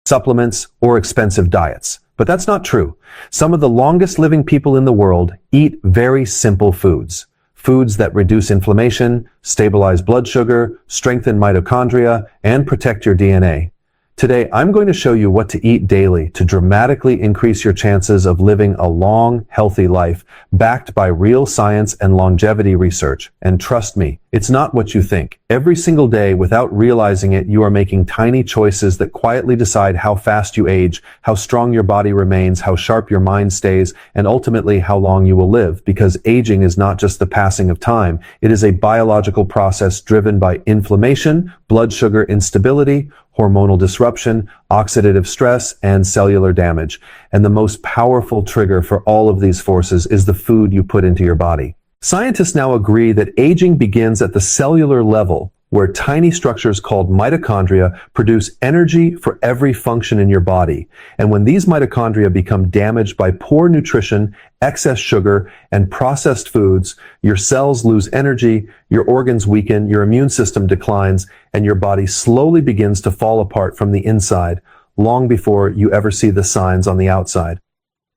supplements, or expensive diets. But that's not true. Some of the longest living people in the world eat very simple foods. Foods that reduce inflammation, stabilize blood sugar, strengthen mitochondria, and protect your DNA. Today, I'm going to show you what to eat daily to dramatically increase your chances of living a long, healthy life, backed by real science and longevity research. And trust me, it's not what you think. Every single day, without realizing it, you are making tiny choices that quietly decide how fast you age, how strong your body remains, how sharp your mind stays, and ultimately how long you will live. Because aging is not just the passing of time, it is a biological process driven by inflammation, blood sugar instability, hormonal disruption, oxidative stress, and cellular damage. And the most powerful trigger for all of these forces is the food you put into your body. Scientists now agree that aging begins at the cellular level, where tiny structures called mitochondria produce energy for every function in your body. And when these mitochondria become damaged by poor nutrition, excess sugar, and processed foods, your cells lose energy, your organs weaken, your immune system declines, and your body slowly begins to fall apart from the inside, long before you ever see the signs on the outside.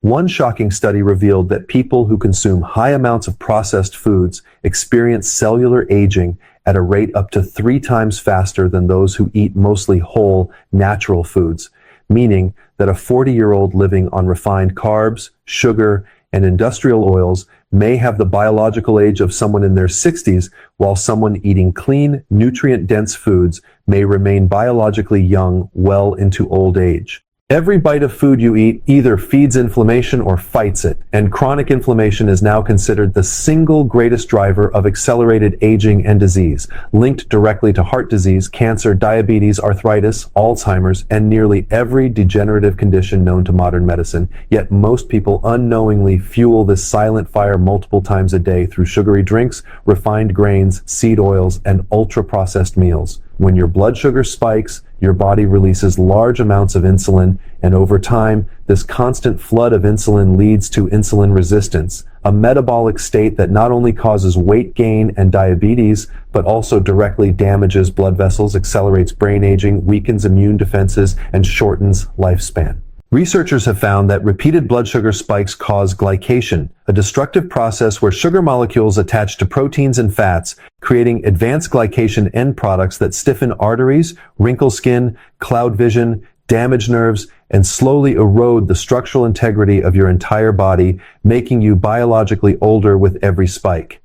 One shocking study revealed that people who consume high amounts of processed foods experience cellular aging at a rate up to 3 times faster than those who eat mostly whole, natural foods, meaning that a 40-year-old living on refined carbs, sugar, and industrial oils may have the biological age of someone in their 60s, while someone eating clean, nutrient-dense foods may remain biologically young well into old age. Every bite of food you eat either feeds inflammation or fights it, and chronic inflammation is now considered the single greatest driver of accelerated aging and disease, linked directly to heart disease, cancer, diabetes, arthritis, Alzheimer's, and nearly every degenerative condition known to modern medicine. Yet most people unknowingly fuel this silent fire multiple times a day through sugary drinks, refined grains, seed oils, and ultra-processed meals. When your blood sugar spikes, your body releases large amounts of insulin, and over time, this constant flood of insulin leads to insulin resistance, a metabolic state that not only causes weight gain and diabetes, but also directly damages blood vessels, accelerates brain aging, weakens immune defenses, and shortens lifespan. Researchers have found that repeated blood sugar spikes cause glycation, a destructive process where sugar molecules attach to proteins and fats, creating advanced glycation end products that stiffen arteries, wrinkle skin, cloud vision, damage nerves, and slowly erode the structural integrity of your entire body, making you biologically older with every spike.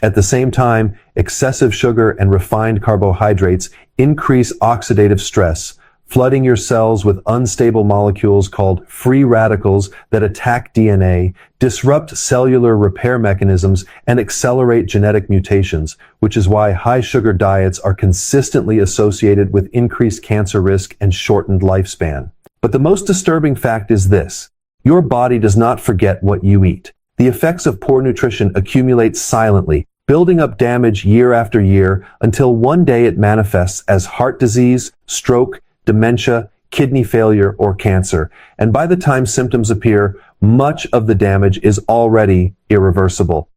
At the same time, excessive sugar and refined carbohydrates increase oxidative stress, flooding your cells with unstable molecules called free radicals that attack DNA, disrupt cellular repair mechanisms, and accelerate genetic mutations, which is why high-sugar diets are consistently associated with increased cancer risk and shortened lifespan. But the most disturbing fact is this: your body does not forget what you eat. The effects of poor nutrition accumulate silently, building up damage year after year until one day it manifests as heart disease, stroke, dementia, kidney failure, or cancer. And by the time symptoms appear, much of the damage is already irreversible.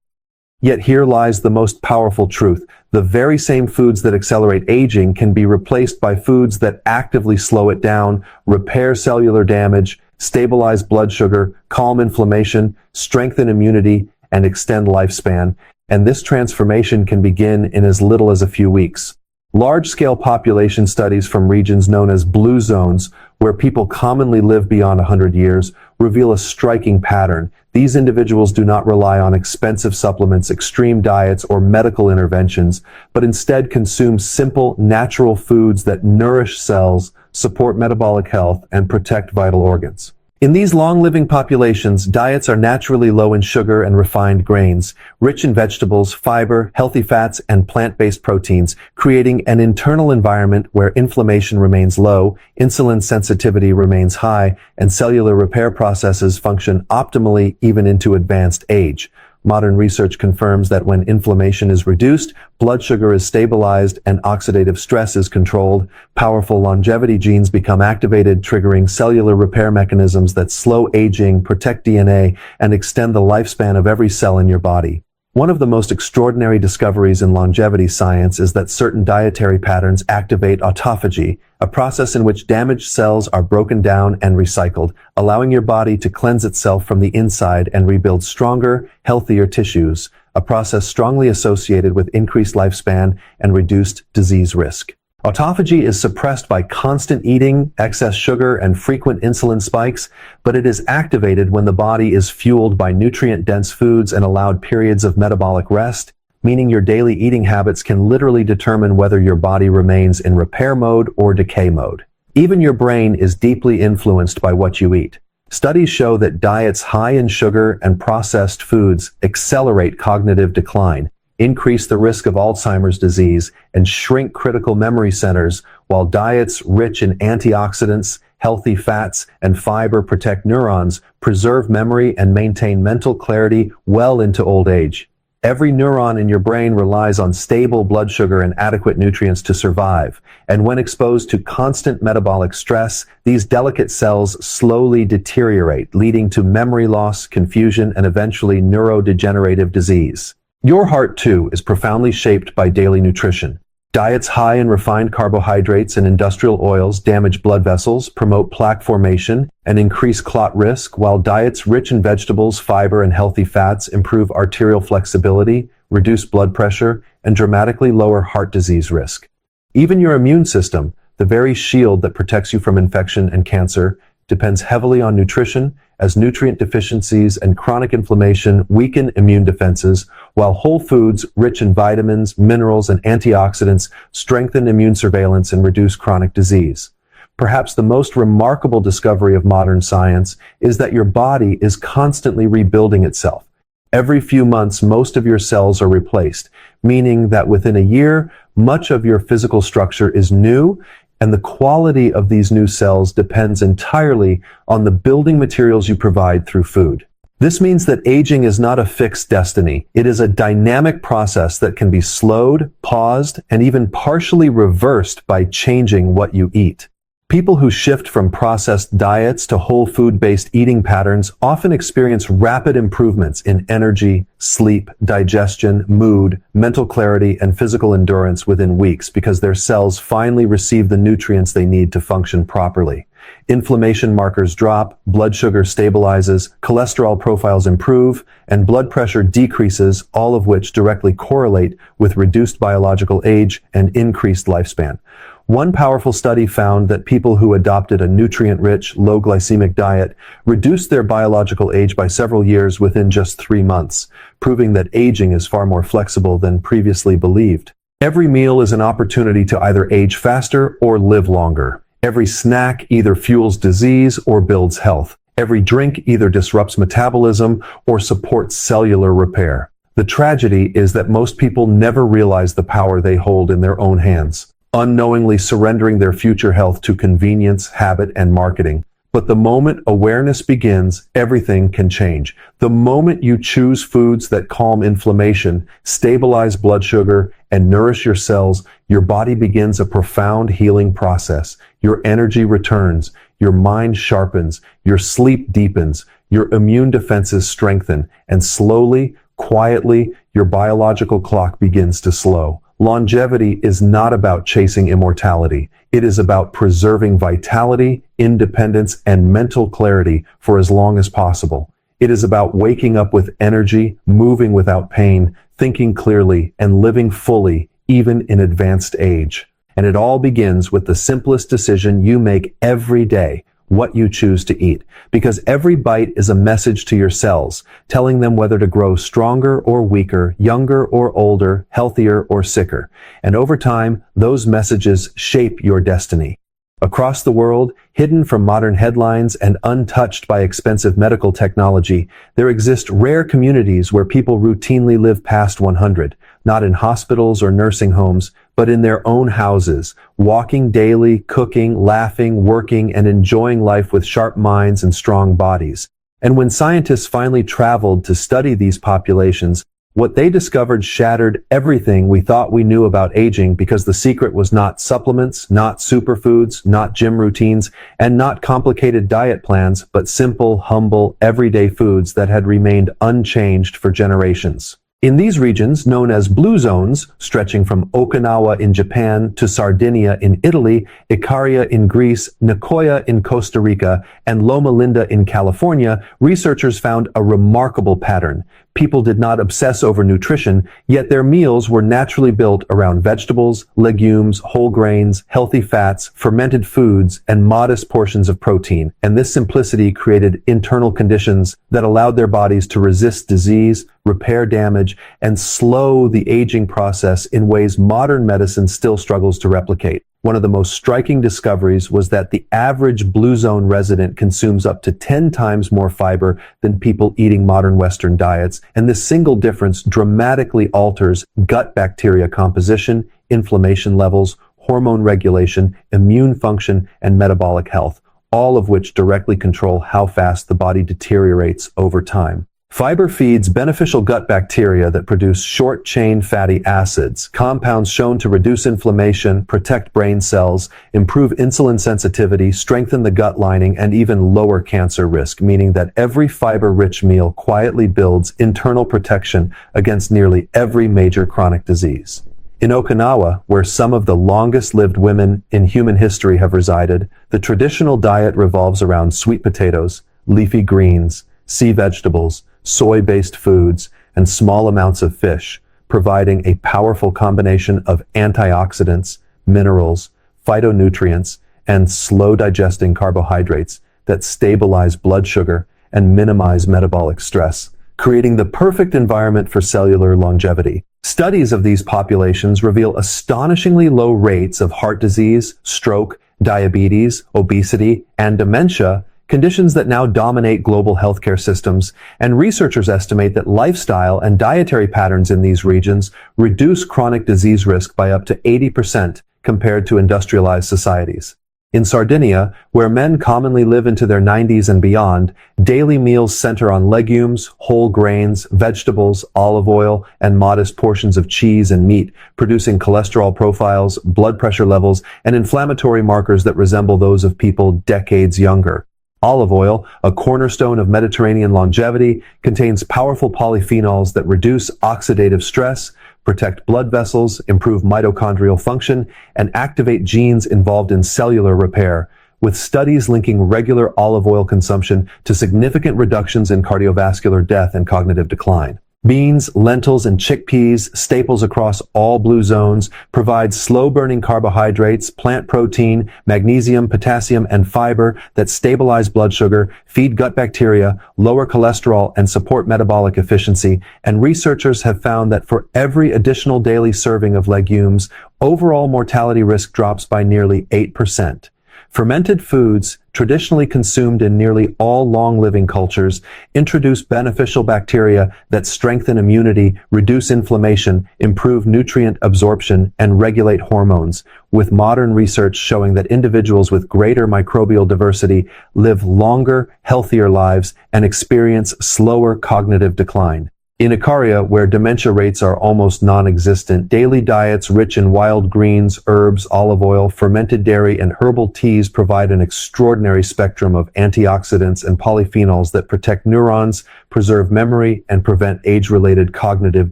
Yet here lies the most powerful truth. The very same foods that accelerate aging can be replaced by foods that actively slow it down, repair cellular damage, stabilize blood sugar, calm inflammation, strengthen immunity, and extend lifespan. And this transformation can begin in as little as a few weeks. Large-scale population studies from regions known as blue zones, where people commonly live beyond 100 years, reveal a striking pattern. These individuals do not rely on expensive supplements, extreme diets, or medical interventions, but instead consume simple, natural foods that nourish cells, support metabolic health, and protect vital organs. In these long-living populations, diets are naturally low in sugar and refined grains, rich in vegetables, fiber, healthy fats, and plant-based proteins, creating an internal environment where inflammation remains low, insulin sensitivity remains high, and cellular repair processes function optimally even into advanced age. Modern research confirms that when inflammation is reduced, blood sugar is stabilized, and oxidative stress is controlled, powerful longevity genes become activated, triggering cellular repair mechanisms that slow aging, protect DNA, and extend the lifespan of every cell in your body. One of the most extraordinary discoveries in longevity science is that certain dietary patterns activate autophagy, a process in which damaged cells are broken down and recycled, allowing your body to cleanse itself from the inside and rebuild stronger, healthier tissues, a process strongly associated with increased lifespan and reduced disease risk. Autophagy is suppressed by constant eating, excess sugar, and frequent insulin spikes, but it is activated when the body is fueled by nutrient-dense foods and allowed periods of metabolic rest, meaning your daily eating habits can literally determine whether your body remains in repair mode or decay mode. Even your brain is deeply influenced by what you eat. Studies show that diets high in sugar and processed foods accelerate cognitive decline, increase the risk of Alzheimer's disease, and shrink critical memory centers, while diets rich in antioxidants, healthy fats, and fiber protect neurons, preserve memory, and maintain mental clarity well into old age. Every neuron in your brain relies on stable blood sugar and adequate nutrients to survive, and when exposed to constant metabolic stress, these delicate cells slowly deteriorate, leading to memory loss, confusion, and eventually neurodegenerative disease. Your heart, too, is profoundly shaped by daily nutrition. Diets high in refined carbohydrates and industrial oils damage blood vessels, promote plaque formation, and increase clot risk, while diets rich in vegetables, fiber, and healthy fats improve arterial flexibility, reduce blood pressure, and dramatically lower heart disease risk. Even your immune system, the very shield that protects you from infection and cancer, depends heavily on nutrition, as nutrient deficiencies and chronic inflammation weaken immune defenses, while whole foods rich in vitamins, minerals, and antioxidants strengthen immune surveillance and reduce chronic disease. Perhaps the most remarkable discovery of modern science is that your body is constantly rebuilding itself. Every few months, most of your cells are replaced, meaning that within a year, much of your physical structure is new, and the quality of these new cells depends entirely on the building materials you provide through food. This means that aging is not a fixed destiny. It is a dynamic process that can be slowed, paused, and even partially reversed by changing what you eat. People who shift from processed diets to whole food-based eating patterns often experience rapid improvements in energy, sleep, digestion, mood, mental clarity, and physical endurance within weeks because their cells finally receive the nutrients they need to function properly. Inflammation markers drop, blood sugar stabilizes, cholesterol profiles improve, and blood pressure decreases, all of which directly correlate with reduced biological age and increased lifespan. One powerful study found that people who adopted a nutrient-rich, low-glycemic diet reduced their biological age by several years within just 3 months, proving that aging is far more flexible than previously believed. Every meal is an opportunity to either age faster or live longer. Every snack either fuels disease or builds health. Every drink either disrupts metabolism or supports cellular repair. The tragedy is that most people never realize the power they hold in their own hands, unknowingly surrendering their future health to convenience, habit, and marketing. But the moment awareness begins, everything can change. The moment you choose foods that calm inflammation, stabilize blood sugar, and nourish your cells, your body begins a profound healing process. Your energy returns, your mind sharpens, your sleep deepens, your immune defenses strengthen, and slowly, quietly, your biological clock begins to slow. Longevity is not about chasing immortality. It is about preserving vitality, independence, and mental clarity for as long as possible. It is about waking up with energy, moving without pain, thinking clearly, and living fully, even in advanced age. And it all begins with the simplest decision you make every day: what you choose to eat, because every bite is a message to your cells, telling them whether to grow stronger or weaker, younger or older, healthier or sicker. And over time, those messages shape your destiny. Across the world, hidden from modern headlines and untouched by expensive medical technology, there exist rare communities where people routinely live past 100, not in hospitals or nursing homes, but in their own houses, walking daily, cooking, laughing, working, and enjoying life with sharp minds and strong bodies. And when scientists finally traveled to study these populations, what they discovered shattered everything we thought we knew about aging, because the secret was not supplements, not superfoods, not gym routines, and not complicated diet plans, but simple, humble, everyday foods that had remained unchanged for generations. In these regions, known as blue zones, stretching from Okinawa in Japan to Sardinia in Italy, Icaria in Greece, Nicoya in Costa Rica, and Loma Linda in California, researchers found a remarkable pattern. People did not obsess over nutrition, yet their meals were naturally built around vegetables, legumes, whole grains, healthy fats, fermented foods, and modest portions of protein. And this simplicity created internal conditions that allowed their bodies to resist disease, repair damage, and slow the aging process in ways modern medicine still struggles to replicate. One of the most striking discoveries was that the average blue zone resident consumes up to 10 times more fiber than people eating modern Western diets, and this single difference dramatically alters gut bacteria composition, inflammation levels, hormone regulation, immune function, and metabolic health, all of which directly control how fast the body deteriorates over time. Fiber feeds beneficial gut bacteria that produce short-chain fatty acids, compounds shown to reduce inflammation, protect brain cells, improve insulin sensitivity, strengthen the gut lining, and even lower cancer risk, meaning that every fiber-rich meal quietly builds internal protection against nearly every major chronic disease. In Okinawa, where some of the longest-lived women in human history have resided, the traditional diet revolves around sweet potatoes, leafy greens, sea vegetables, soy-based foods, and small amounts of fish, providing a powerful combination of antioxidants, minerals, phytonutrients, and slow-digesting carbohydrates that stabilize blood sugar and minimize metabolic stress, creating the perfect environment for cellular longevity. Studies of these populations reveal astonishingly low rates of heart disease, stroke, diabetes, obesity, and dementia, conditions that now dominate global healthcare systems, and researchers estimate that lifestyle and dietary patterns in these regions reduce chronic disease risk by up to 80% compared to industrialized societies. In Sardinia, where men commonly live into their 90s and beyond, daily meals center on legumes, whole grains, vegetables, olive oil, and modest portions of cheese and meat, producing cholesterol profiles, blood pressure levels, and inflammatory markers that resemble those of people decades younger. Olive oil, a cornerstone of Mediterranean longevity, contains powerful polyphenols that reduce oxidative stress, protect blood vessels, improve mitochondrial function, and activate genes involved in cellular repair, with studies linking regular olive oil consumption to significant reductions in cardiovascular death and cognitive decline. Beans, lentils, and chickpeas, staples across all blue zones, provide slow-burning carbohydrates, plant protein, magnesium, potassium, and fiber that stabilize blood sugar, feed gut bacteria, lower cholesterol, and support metabolic efficiency. And researchers have found that for every additional daily serving of legumes, overall mortality risk drops by nearly 8%. Fermented foods, traditionally consumed in nearly all long-living cultures, introduce beneficial bacteria that strengthen immunity, reduce inflammation, improve nutrient absorption, and regulate hormones, with modern research showing that individuals with greater microbial diversity live longer, healthier lives and experience slower cognitive decline. In Icaria, where dementia rates are almost non-existent, daily diets rich in wild greens, herbs, olive oil, fermented dairy, and herbal teas provide an extraordinary spectrum of antioxidants and polyphenols that protect neurons, preserve memory, and prevent age-related cognitive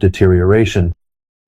deterioration.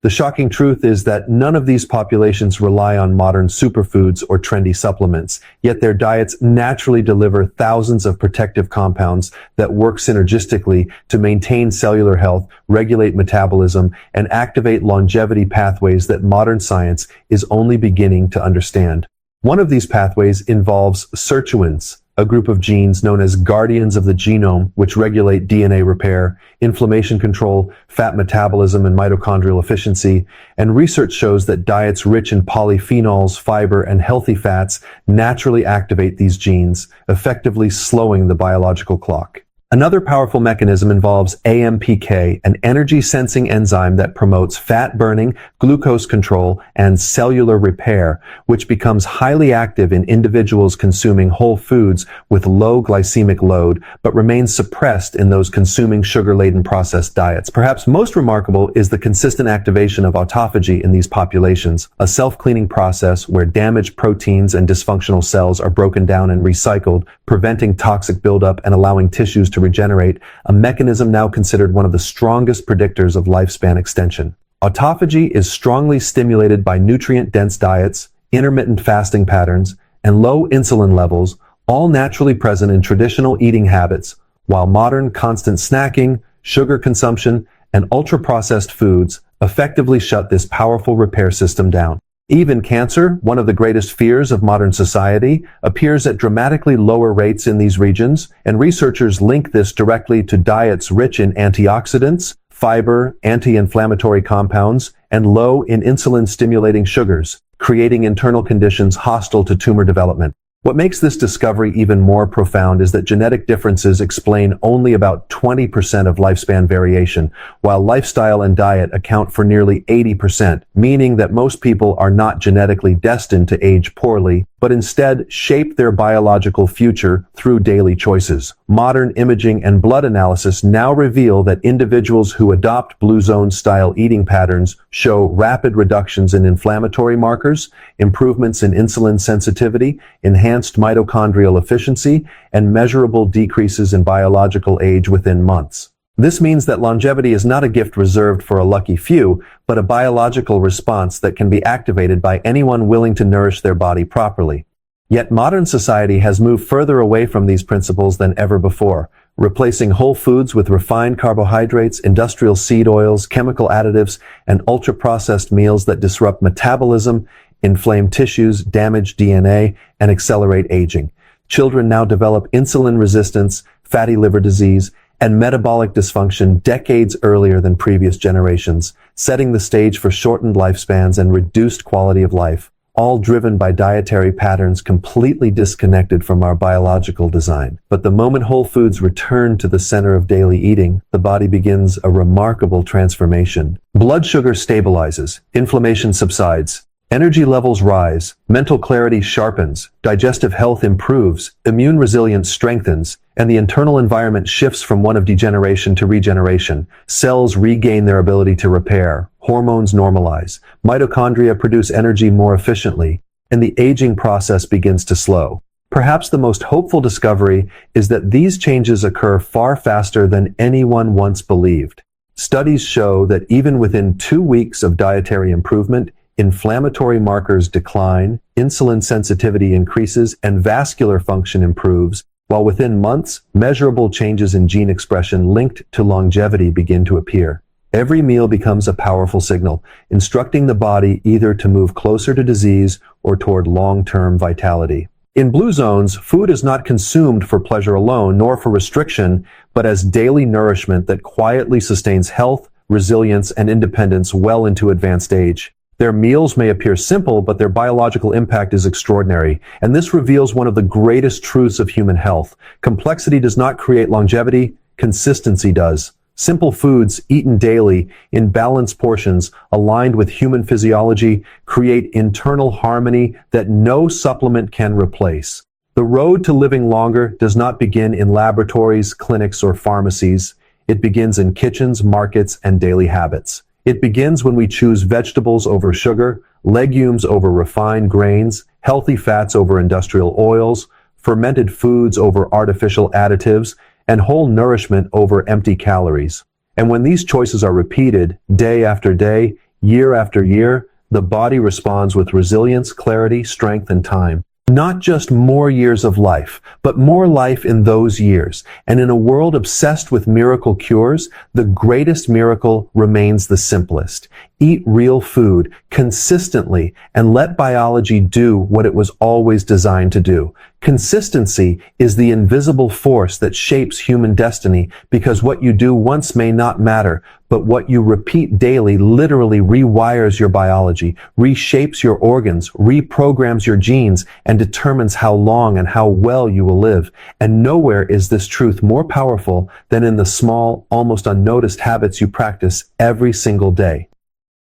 The shocking truth is that none of these populations rely on modern superfoods or trendy supplements, yet their diets naturally deliver thousands of protective compounds that work synergistically to maintain cellular health, regulate metabolism, and activate longevity pathways that modern science is only beginning to understand. One of these pathways involves sirtuins, a group of genes known as guardians of the genome, which regulate DNA repair, inflammation control, fat metabolism, and mitochondrial efficiency. And research shows that diets rich in polyphenols, fiber, and healthy fats naturally activate these genes, effectively slowing the biological clock. Another powerful mechanism involves AMPK, an energy-sensing enzyme that promotes fat burning, glucose control, and cellular repair, which becomes highly active in individuals consuming whole foods with low glycemic load, but remains suppressed in those consuming sugar-laden processed diets. Perhaps most remarkable is the consistent activation of autophagy in these populations, a self-cleaning process where damaged proteins and dysfunctional cells are broken down and recycled, preventing toxic buildup and allowing tissues to to regenerate, a mechanism now considered one of the strongest predictors of lifespan extension. Autophagy is strongly stimulated by nutrient-dense diets, intermittent fasting patterns, and low insulin levels, all naturally present in traditional eating habits, while modern constant snacking, sugar consumption, and ultra-processed foods effectively shut this powerful repair system down. Even cancer, one of the greatest fears of modern society, appears at dramatically lower rates in these regions, and researchers link this directly to diets rich in antioxidants, fiber, anti-inflammatory compounds, and low in insulin-stimulating sugars, creating internal conditions hostile to tumor development. What makes this discovery even more profound is that genetic differences explain only about 20% of lifespan variation, while lifestyle and diet account for nearly 80%, meaning that most people are not genetically destined to age poorly, but instead shape their biological future through daily choices. Modern imaging and blood analysis now reveal that individuals who adopt Blue Zone-style eating patterns show rapid reductions in inflammatory markers, improvements in insulin sensitivity, enhanced mitochondrial efficiency, and measurable decreases in biological age within months. This means that longevity is not a gift reserved for a lucky few, but a biological response that can be activated by anyone willing to nourish their body properly. Yet modern society has moved further away from these principles than ever before, replacing whole foods with refined carbohydrates, industrial seed oils, chemical additives, and ultra-processed meals that disrupt metabolism, inflame tissues, damage DNA, and accelerate aging. Children now develop insulin resistance, fatty liver disease, and metabolic dysfunction decades earlier than previous generations, setting the stage for shortened lifespans and reduced quality of life, all driven by dietary patterns completely disconnected from our biological design. But the moment whole foods return to the center of daily eating, the body begins a remarkable transformation. Blood sugar stabilizes, inflammation subsides, energy levels rise, mental clarity sharpens, digestive health improves, immune resilience strengthens, and the internal environment shifts from one of degeneration to regeneration. Cells regain their ability to repair, hormones normalize, mitochondria produce energy more efficiently, and the aging process begins to slow. Perhaps the most hopeful discovery is that these changes occur far faster than anyone once believed. Studies show that even within 2 weeks of dietary improvement, inflammatory markers decline, insulin sensitivity increases, and vascular function improves, while within months, measurable changes in gene expression linked to longevity begin to appear. Every meal becomes a powerful signal, instructing the body either to move closer to disease or toward long-term vitality. In blue zones, food is not consumed for pleasure alone, nor for restriction, but as daily nourishment that quietly sustains health, resilience, and independence well into advanced age. Their meals may appear simple, but their biological impact is extraordinary, and this reveals one of the greatest truths of human health. Complexity does not create longevity, consistency does. Simple foods, eaten daily, in balanced portions, aligned with human physiology, create internal harmony that no supplement can replace. The road to living longer does not begin in laboratories, clinics, or pharmacies. It begins in kitchens, markets, and daily habits. It begins when we choose vegetables over sugar, legumes over refined grains, healthy fats over industrial oils, fermented foods over artificial additives, and whole nourishment over empty calories. And when these choices are repeated day after day, year after year, the body responds with resilience, clarity, strength, and time. Not just more years of life, but more life in those years. And in a world obsessed with miracle cures, the greatest miracle remains the simplest. Eat real food consistently and let biology do what it was always designed to do. Consistency is the invisible force that shapes human destiny, because what you do once may not matter, but what you repeat daily literally rewires your biology, reshapes your organs, reprograms your genes, and determines how long and how well you will live. And nowhere is this truth more powerful than in the small, almost unnoticed habits you practice every single day.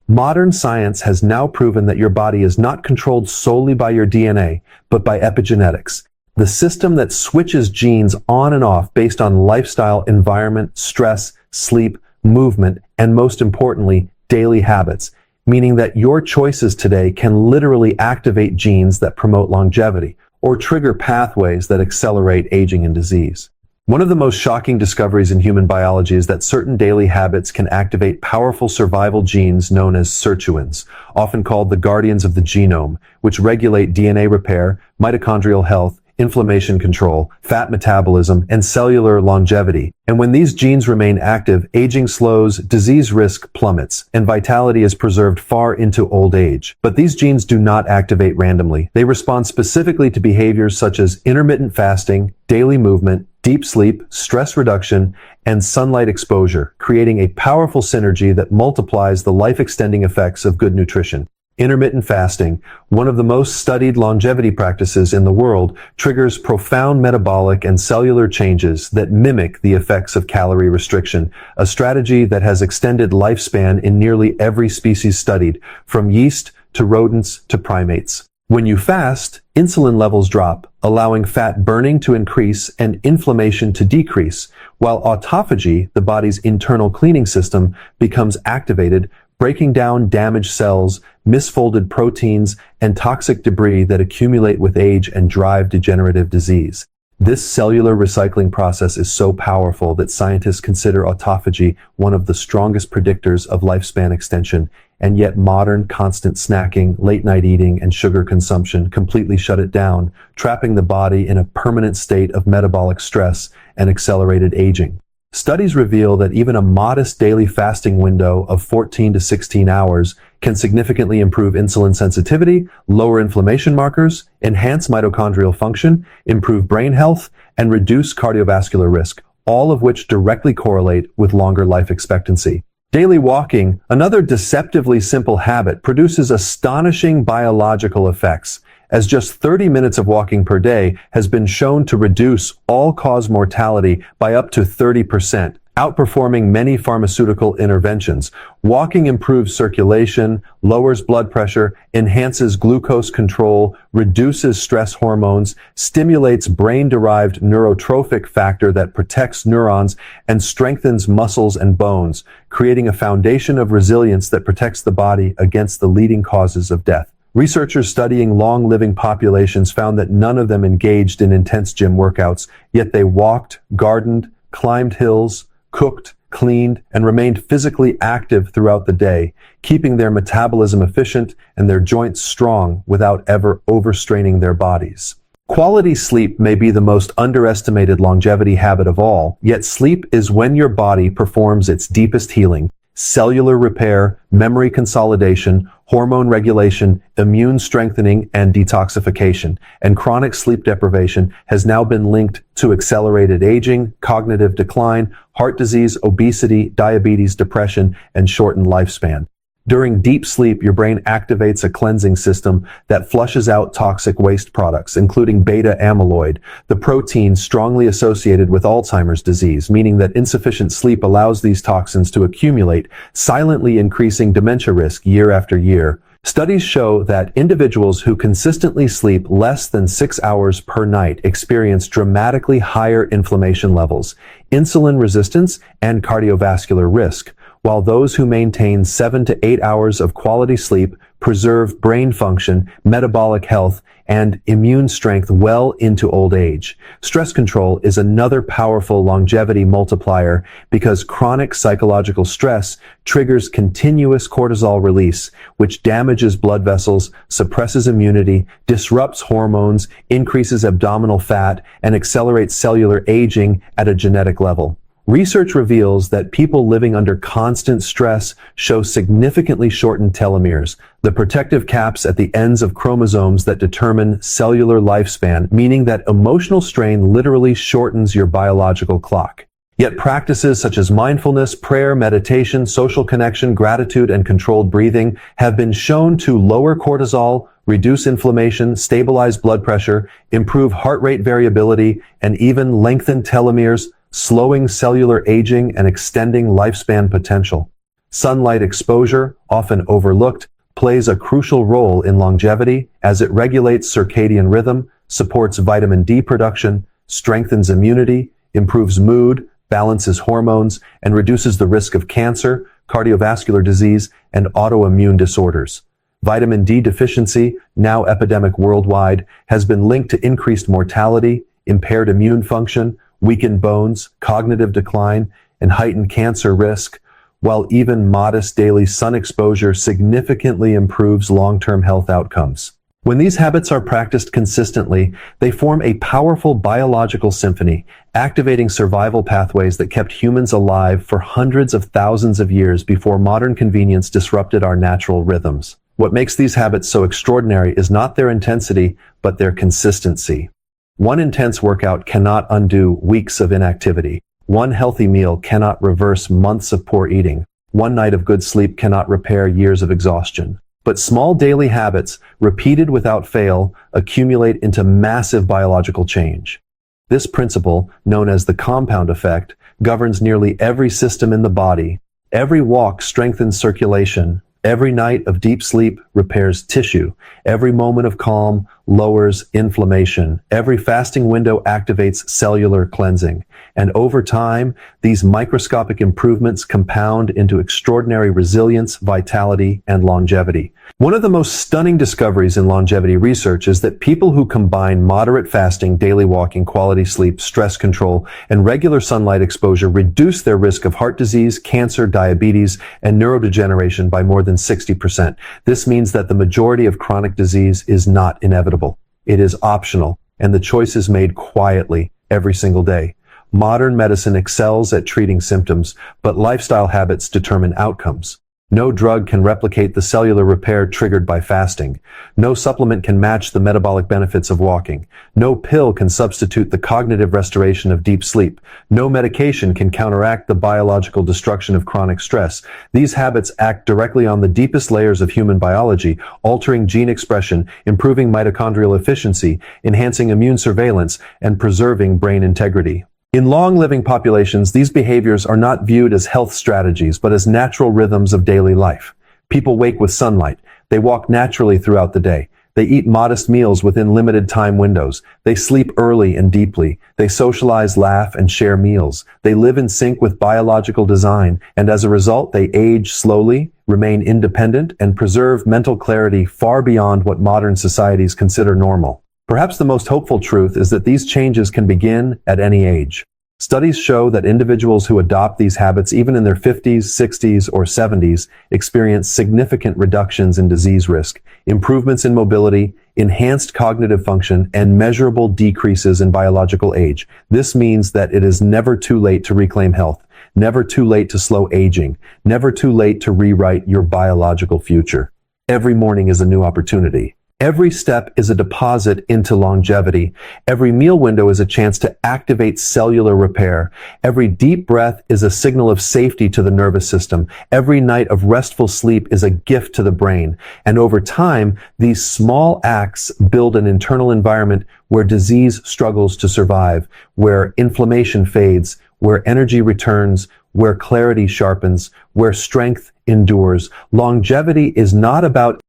Modern science has now proven that your body is not controlled solely by your DNA, but by epigenetics, the system that switches genes on and off based on lifestyle, environment, stress, sleep, movement, and most importantly, daily habits, meaning that your choices today can literally activate genes that promote longevity or trigger pathways that accelerate aging and disease. One of the most shocking discoveries in human biology is that certain daily habits can activate powerful survival genes known as sirtuins, often called the guardians of the genome, which regulate DNA repair, mitochondrial health, inflammation control, fat metabolism, and cellular longevity. And when these genes remain active, aging slows, disease risk plummets, and vitality is preserved far into old age. But these genes do not activate randomly. They respond specifically to behaviors such as intermittent fasting, daily movement, deep sleep, stress reduction, and sunlight exposure, creating a powerful synergy that multiplies the life-extending effects of good nutrition. Intermittent fasting, one of the most studied longevity practices in the world, triggers profound metabolic and cellular changes that mimic the effects of calorie restriction, a strategy that has extended lifespan in nearly every species studied, from yeast to rodents to primates. When you fast, insulin levels drop, allowing fat burning to increase and inflammation to decrease, while autophagy, the body's internal cleaning system, becomes activated, breaking down damaged cells, misfolded proteins, and toxic debris that accumulate with age and drive degenerative disease. This cellular recycling process is so powerful that scientists consider autophagy one of the strongest predictors of lifespan extension, and yet modern constant snacking, late-night eating, and sugar consumption completely shut it down, trapping the body in a permanent state of metabolic stress and accelerated aging. Studies reveal that even a modest daily fasting window of 14 to 16 hours can significantly improve insulin sensitivity, lower inflammation markers, enhance mitochondrial function, improve brain health, and reduce cardiovascular risk, all of which directly correlate with longer life expectancy. Daily walking, another deceptively simple habit, produces astonishing biological effects, as just 30 minutes of walking per day has been shown to reduce all-cause mortality by up to 30%, outperforming many pharmaceutical interventions. Walking improves circulation, lowers blood pressure, enhances glucose control, reduces stress hormones, stimulates brain-derived neurotrophic factor that protects neurons, and strengthens muscles and bones, creating a foundation of resilience that protects the body against the leading causes of death. Researchers studying long-living populations found that none of them engaged in intense gym workouts, yet they walked, gardened, climbed hills, cooked, cleaned, and remained physically active throughout the day, keeping their metabolism efficient and their joints strong without ever overstraining their bodies. Quality sleep may be the most underestimated longevity habit of all, yet sleep is when your body performs its deepest healing. Cellular repair, memory consolidation, hormone regulation, immune strengthening, and detoxification, and chronic sleep deprivation has now been linked to accelerated aging, cognitive decline, heart disease, obesity, diabetes, depression, and shortened lifespan. During deep sleep, your brain activates a cleansing system that flushes out toxic waste products, including beta amyloid, the protein strongly associated with Alzheimer's disease, meaning that insufficient sleep allows these toxins to accumulate, silently increasing dementia risk year after year. Studies show that individuals who consistently sleep less than 6 hours per night experience dramatically higher inflammation levels, insulin resistance, and cardiovascular risk, while those who maintain 7 to 8 hours of quality sleep preserve brain function, metabolic health, and immune strength well into old age. Stress control is another powerful longevity multiplier because chronic psychological stress triggers continuous cortisol release, which damages blood vessels, suppresses immunity, disrupts hormones, increases abdominal fat, and accelerates cellular aging at a genetic level. Research reveals that people living under constant stress show significantly shortened telomeres, the protective caps at the ends of chromosomes that determine cellular lifespan, meaning that emotional strain literally shortens your biological clock. Yet practices such as mindfulness, prayer, meditation, social connection, gratitude, and controlled breathing have been shown to lower cortisol, reduce inflammation, stabilize blood pressure, improve heart rate variability, and even lengthen telomeres, slowing cellular aging and extending lifespan potential. Sunlight exposure, often overlooked, plays a crucial role in longevity as it regulates circadian rhythm, supports vitamin D production, strengthens immunity, improves mood, balances hormones, and reduces the risk of cancer, cardiovascular disease, and autoimmune disorders. Vitamin D deficiency, now epidemic worldwide, has been linked to increased mortality, impaired immune function, weakened bones, cognitive decline, and heightened cancer risk, while even modest daily sun exposure significantly improves long-term health outcomes. When these habits are practiced consistently, they form a powerful biological symphony, activating survival pathways that kept humans alive for hundreds of thousands of years before modern convenience disrupted our natural rhythms. What makes these habits so extraordinary is not their intensity, but their consistency. One intense workout cannot undo weeks of inactivity. One healthy meal cannot reverse months of poor eating. One night of good sleep cannot repair years of exhaustion. But small daily habits, repeated without fail, accumulate into massive biological change. This principle, known as the compound effect, governs nearly every system in the body. Every walk strengthens circulation. Every night of deep sleep repairs tissue. Every moment of calm lowers inflammation. Every fasting window activates cellular cleansing. And over time, these microscopic improvements compound into extraordinary resilience, vitality, and longevity. One of the most stunning discoveries in longevity research is that people who combine moderate fasting, daily walking, quality sleep, stress control, and regular sunlight exposure reduce their risk of heart disease, cancer, diabetes, and neurodegeneration by more than 60%. This means that the majority of chronic disease is not inevitable. It is optional, and the choice is made quietly every single day. Modern medicine excels at treating symptoms, but lifestyle habits determine outcomes. No drug can replicate the cellular repair triggered by fasting. No supplement can match the metabolic benefits of walking. No pill can substitute the cognitive restoration of deep sleep. No medication can counteract the biological destruction of chronic stress. These habits act directly on the deepest layers of human biology, altering gene expression, improving mitochondrial efficiency, enhancing immune surveillance, and preserving brain integrity. In long-living populations, these behaviors are not viewed as health strategies, but as natural rhythms of daily life. People wake with sunlight. They walk naturally throughout the day. They eat modest meals within limited time windows. They sleep early and deeply. They socialize, laugh, and share meals. They live in sync with biological design, and as a result, they age slowly, remain independent, and preserve mental clarity far beyond what modern societies consider normal. Perhaps the most hopeful truth is that these changes can begin at any age. Studies show that individuals who adopt these habits even in their 50s, 60s, or 70s experience significant reductions in disease risk, improvements in mobility, enhanced cognitive function, and measurable decreases in biological age. This means that it is never too late to reclaim health, never too late to slow aging, never too late to rewrite your biological future. Every morning is a new opportunity. Every step is a deposit into longevity. Every meal window is a chance to activate cellular repair. Every deep breath is a signal of safety to the nervous system. Every night of restful sleep is a gift to the brain. And over time, these small acts build an internal environment where disease struggles to survive, where inflammation fades, where energy returns, where clarity sharpens, where strength endures. Longevity is not about